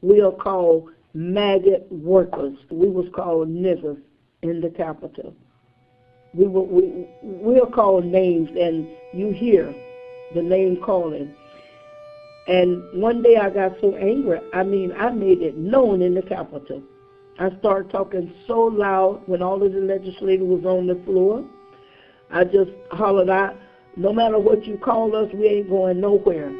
We are called maggot workers. We was called niggers in the capital. We are called names, and you hear the name calling. And one day I got so angry, I made it known in the Capitol. I started talking so loud when all of the legislators was on the floor. I just hollered out, no matter what you call us, we ain't going nowhere.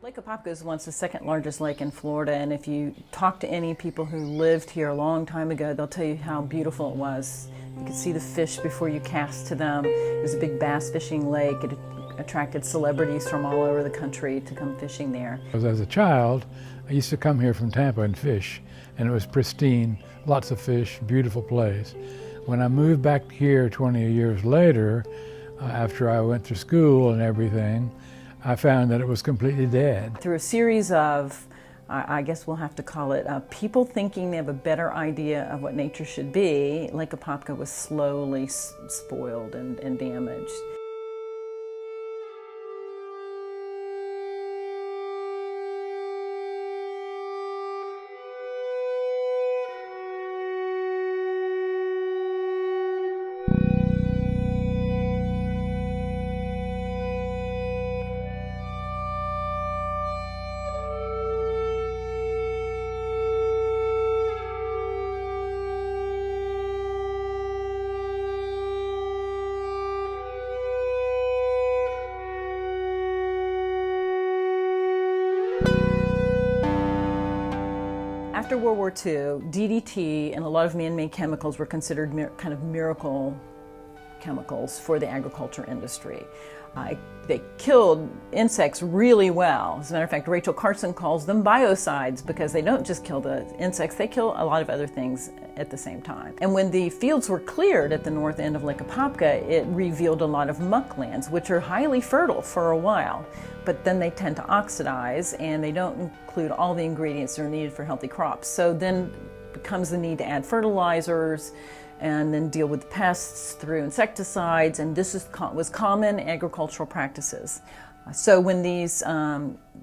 Lake Apopka is once the second largest lake in Florida, and if you talk to any people who lived here a long time ago, they'll tell you how beautiful it was. You could see the fish before you cast to them. It was a big bass fishing lake. It attracted celebrities from all over the country to come fishing there. As a child, I used to come here from Tampa and fish, and it was pristine, lots of fish, beautiful place. When I moved back here 20 years later, after I went to school and everything, I found that it was completely dead. Through a series of, I guess we'll have to call it, people thinking they have a better idea of what nature should be, Lake Apopka was slowly spoiled and damaged. After World War II, DDT and a lot of man-made chemicals were considered kind of miracle chemicals for the agriculture industry. They killed insects really well. As a matter of fact, Rachel Carson calls them biocides because they don't just kill the insects, they kill a lot of other things at the same time. And when the fields were cleared at the north end of Lake Apopka, it revealed a lot of mucklands, which are highly fertile for a while, but then they tend to oxidize and they don't include all the ingredients that are needed for healthy crops. So then becomes the need to add fertilizers and then deal with pests through insecticides, and this was common agricultural practices. So when these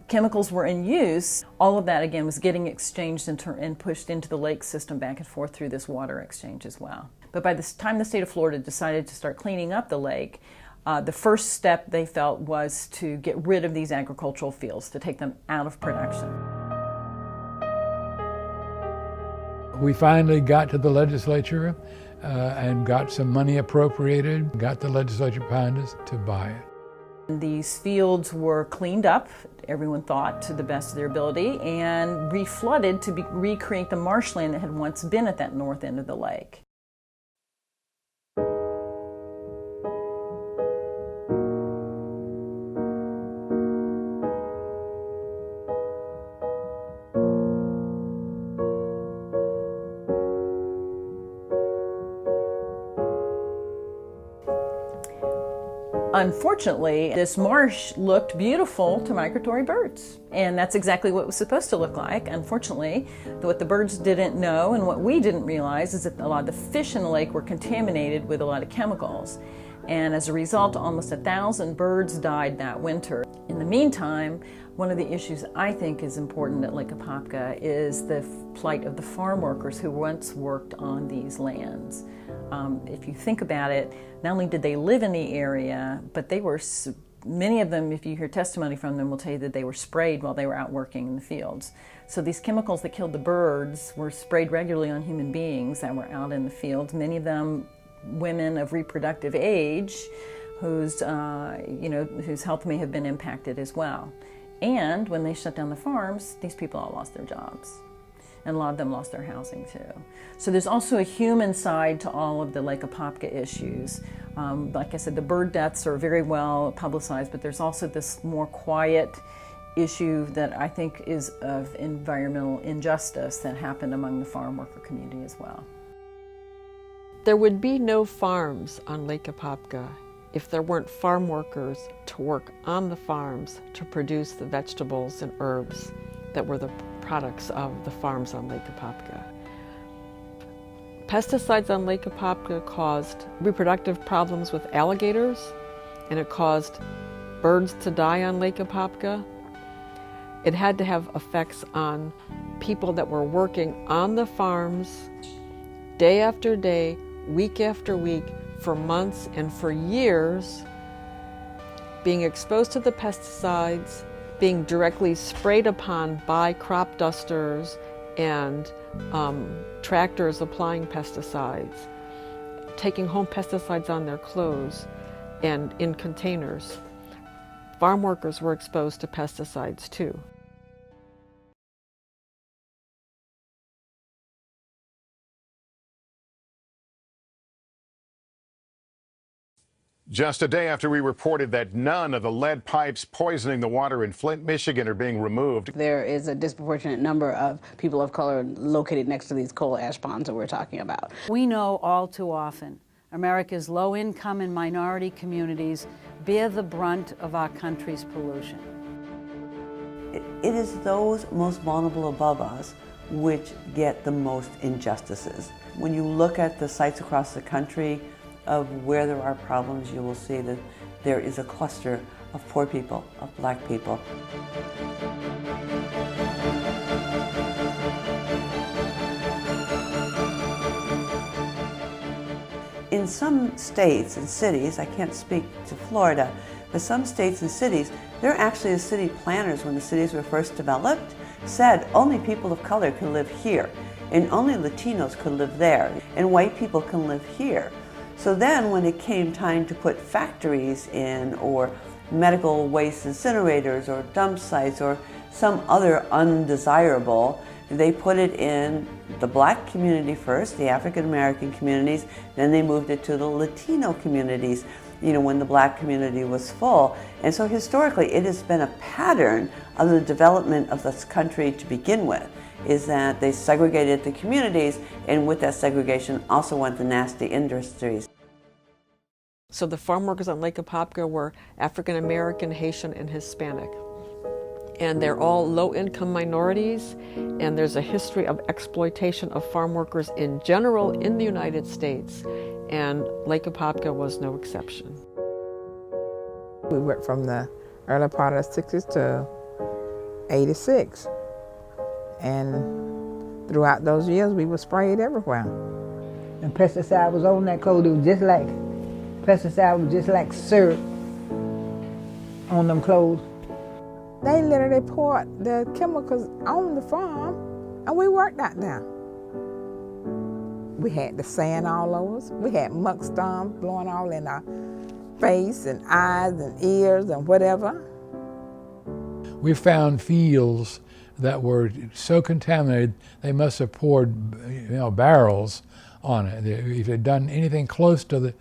chemicals were in use, all of that again was getting exchanged and pushed into the lake system back and forth through this water exchange as well. But by the time the state of Florida decided to start cleaning up the lake, the first step they felt was to get rid of these agricultural fields, to take them out of production. We finally got to the legislature and got some money appropriated, got the legislature behind us to buy it. These fields were cleaned up, everyone thought, to the best of their ability, and reflooded to recreate the marshland that had once been at that north end of the lake. Unfortunately, this marsh looked beautiful to migratory birds, and that's exactly what it was supposed to look like. Unfortunately, what the birds didn't know and what we didn't realize is that a lot of the fish in the lake were contaminated with a lot of chemicals, and as a result, almost 1,000 birds died that winter. In the meantime, one of the issues I think is important at Lake Apopka is the plight of the farm workers who once worked on these lands. If you think about it, not only did they live in the area, but they were, many of them, if you hear testimony from them, will tell you that they were sprayed while they were out working in the fields. So these chemicals that killed the birds were sprayed regularly on human beings that were out in the fields, many of them women of reproductive age whose health may have been impacted as well. And when they shut down the farms, these people all lost their jobs. And a lot of them lost their housing too. So there's also a human side to all of the Lake Apopka issues. Like I said, the bird deaths are very well publicized, but there's also this more quiet issue that I think is of environmental injustice that happened among the farm worker community as well. There would be no farms on Lake Apopka if there weren't farm workers to work on the farms to produce the vegetables and herbs that were the products of the farms on Lake Apopka. Pesticides on Lake Apopka caused reproductive problems with alligators, and it caused birds to die on Lake Apopka. It had to have effects on people that were working on the farms day after day, week after week, for months and for years, being exposed to the pesticides, being directly sprayed upon by crop dusters and tractors applying pesticides, taking home pesticides on their clothes and in containers. Farm workers were exposed to pesticides too. Just a day after we reported that none of the lead pipes poisoning the water in Flint, Michigan are being removed. There is a disproportionate number of people of color located next to these coal ash ponds that we're talking about. We know all too often America's low-income and minority communities bear the brunt of our country's pollution. It is those most vulnerable above us which get the most injustices. When you look at the sites across the country of where there are problems, you will see that there is a cluster of poor people, of black people. In some states and cities, I can't speak to Florida, but some states and cities, there are actually the city planners, when the cities were first developed, said only people of color can live here, and only Latinos could live there, and white people can live here. So then when it came time to put factories in, or medical waste incinerators, or dump sites, or some other undesirable, they put it in the black community first, the African American communities, then they moved it to the Latino communities, you know, when the black community was full. And so historically it has been a pattern of the development of this country to begin with, is that they segregated the communities, and with that segregation also went the nasty industries. So the farm workers on Lake Apopka were African American, Haitian, and Hispanic. And they're all low-income minorities, and there's a history of exploitation of farm workers in general in the United States, and Lake Apopka was no exception. We went from the early part of the 60s to 86, and throughout those years we were sprayed everywhere. And pesticide was on that clothes. It was just like, pesticide was just like syrup on them clothes. They literally poured the chemicals on the farm, and we worked out there. We had the sand all over us. We had muck storms blowing all in our face and eyes and ears and whatever. We found fields that were so contaminated they must have poured, barrels on it. If they'd done anything close to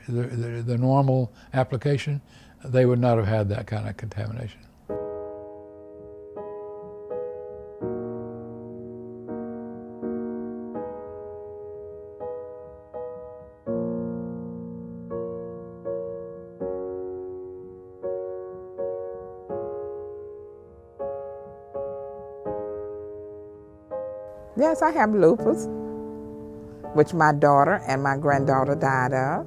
the normal application, they would not have had that kind of contamination. Yes, I have lupus, which my daughter and my granddaughter died of.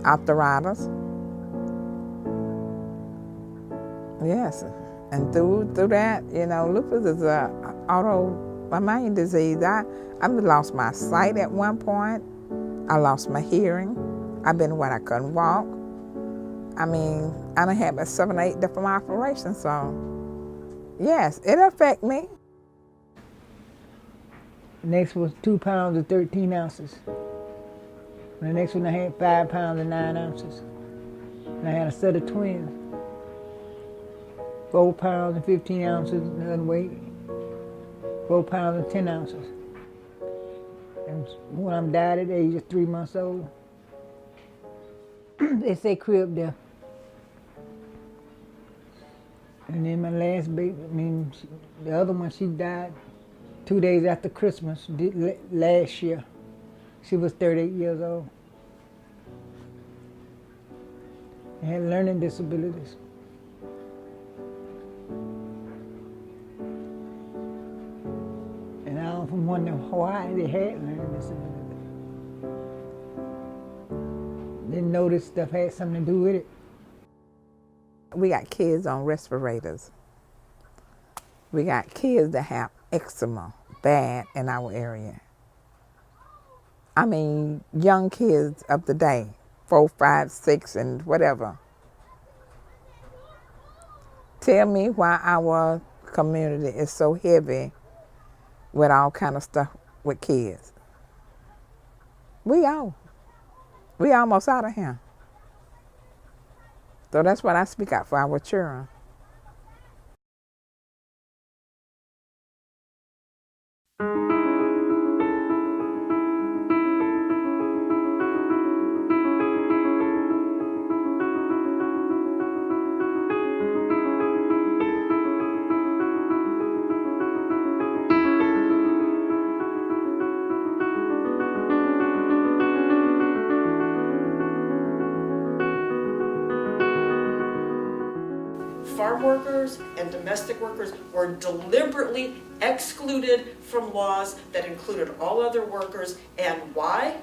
Arthritis. Yes, and through that, lupus is a autoimmune disease. I lost my sight at one point. I lost my hearing. I've been when I couldn't walk. I done had about 7 or 8 different operations, so yes, it affected me. The next was 2 pounds and 13 ounces. And the next one I had 5 pounds and 9 ounces. And I had a set of twins. 4 pounds and 15 ounces another weight. 4 pounds and 10 ounces. And when I died at the age of 3 months old, they say crib death. And then my last baby, the other one, she died 2 days after Christmas last year. She was 38 years old. They had learning disabilities. And I often wonder why they had learning disabilities. Didn't know this stuff had something to do with it. We got kids on respirators. We got kids that have eczema bad in our area. I mean, young kids of the day, 4, 5, 6, and whatever. Tell me why our community is so heavy with all kind of stuff with kids. We almost out of here. So that's what I speak out for our children. Farm workers and domestic workers were deliberately excluded from laws that included all other workers. And why?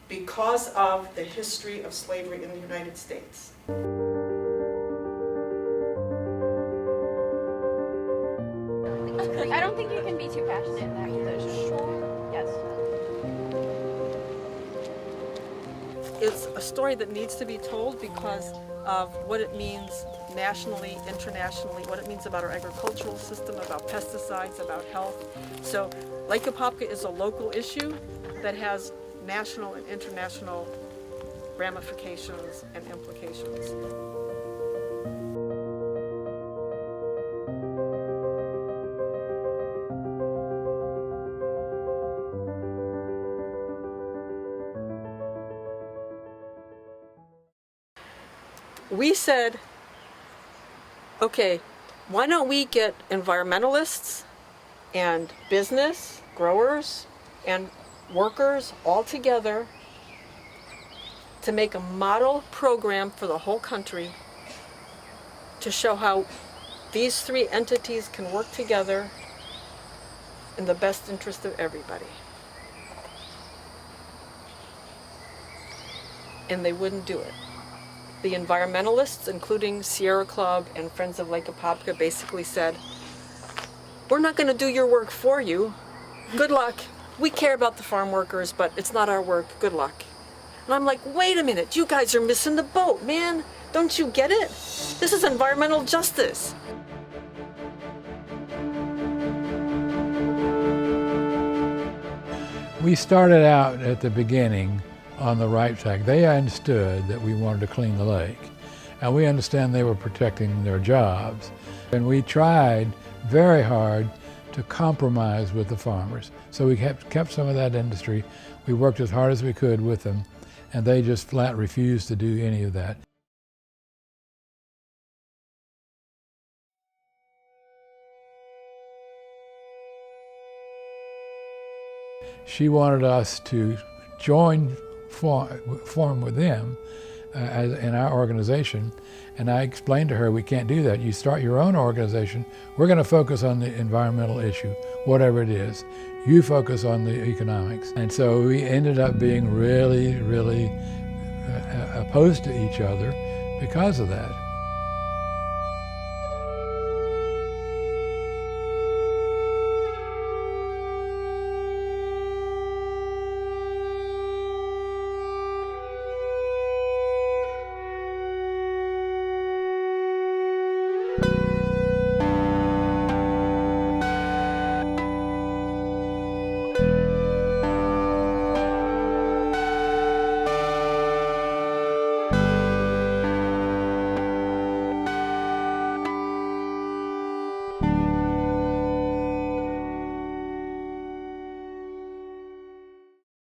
Because of the history of slavery in the United States. I don't think you can be too passionate in that position. Sure. Yes. It's a story that needs to be told because of what it means nationally, internationally, what it means about our agricultural system, about pesticides, about health. So Lake Apopka is a local issue that has national and international ramifications and implications. We said, okay, why don't we get environmentalists and business, growers, and workers all together to make a model program for the whole country to show how these three entities can work together in the best interest of everybody. And they wouldn't do it. The environmentalists, including Sierra Club and Friends of Lake Apopka, basically said, we're not going to do your work for you. Good luck. We care about the farm workers, but it's not our work. Good luck. And I'm like, wait a minute, you guys are missing the boat, man. Don't you get it? This is environmental justice. We started out at the beginning on the right track. They understood that we wanted to clean the lake, and we understand they were protecting their jobs. And we tried very hard to compromise with the farmers. So we kept some of that industry. We worked as hard as we could with them, and they just flat refused to do any of that. She wanted us to form with them in our organization, and I explained to her, we can't do that. You start your own organization. We're going to focus on the environmental issue, whatever it is. You focus on the economics. And so we ended up being really, really opposed to each other because of that.